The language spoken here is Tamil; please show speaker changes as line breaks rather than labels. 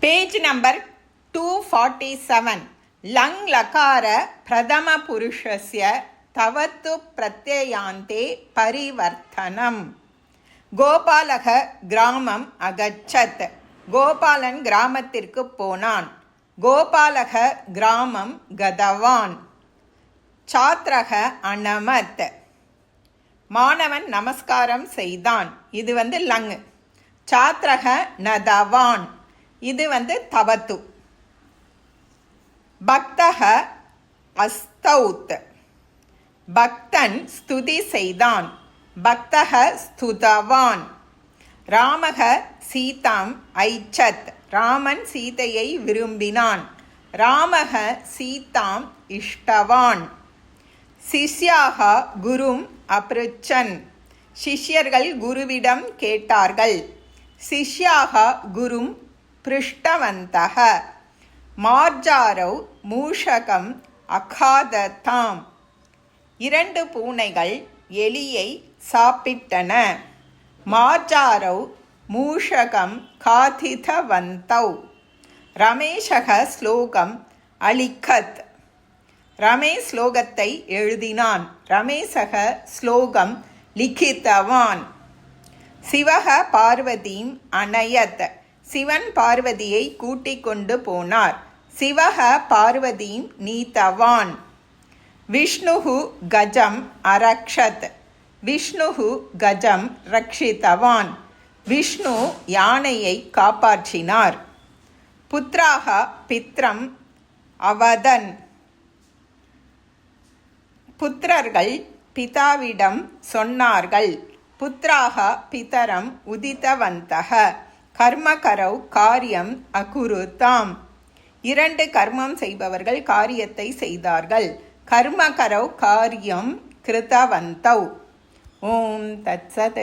Page number 247. Lang lakara pradama purushasya tavatu pratyayante parivarthanam. Gopalaha கிராமம் agachat. கோபாலன் கிராமத்திற்கு போனான். கோபாலக கிராமம் கதவான். சாத்ரக அனமத். மாணவன் நமஸ்காரம் செய்தான். இது லங். சாத்ரக நதவான். இது தவத்து. பக்தக அஸ்தௌத். பக்தன் ஸ்துதி செய்தான். பக்தக ஸ்துதவான். ராமக சீதாம் ஐச்சத். ராமன் சீதையை விரும்பினான். ராமக சீதாம் இஷ்டவான். சிஷ்யாக குரும் அப்ருச்சன். சிஷ்யர்கள் குருவிடம் கேட்டார்கள். சிஷ்யாக குரும் பிருஷ்டவந்தக. மார்ஜாரவ் மூஷகம் அகாததாம். 2 பூனைகள் எலியை சாப்பிட்டன. மார்ஜாரவ் மூஷகம் காதிதவந்தௌ. ரமேஷக ஸ்லோகம் அலிக்கத். ரமேஷ் ஸ்லோகத்தை எழுதினான். ரமேஷக ஸ்லோகம் லிகிதவான். சிவக பார்வதீம் அனயத். சிவன் பார்வதியை கூட்டிக் கொண்டு போனார். சிவக பார்வதீம் நீதவான். விஷ்ணுஹு கஜம் அரக்ஷத். விஷ்ணுஹு கஜம் ரக்ஷிதவான். விஷ்ணு யானையை காப்பாற்றினார். புத்ராக பித்ரம் அவதன். புத்திரர்கள் பிதாவிடம் சொன்னார்கள். புத்ராக பிதரம் உதிதவந்தக. கர்மகரவ் காரியம் அகுருதாம். 2 கர்மம் செய்பவர்கள் காரியத்தை செய்தார்கள். கர்மகரவ் காரியம் கிருதவந்தௌ. ஓம் தத்சத்.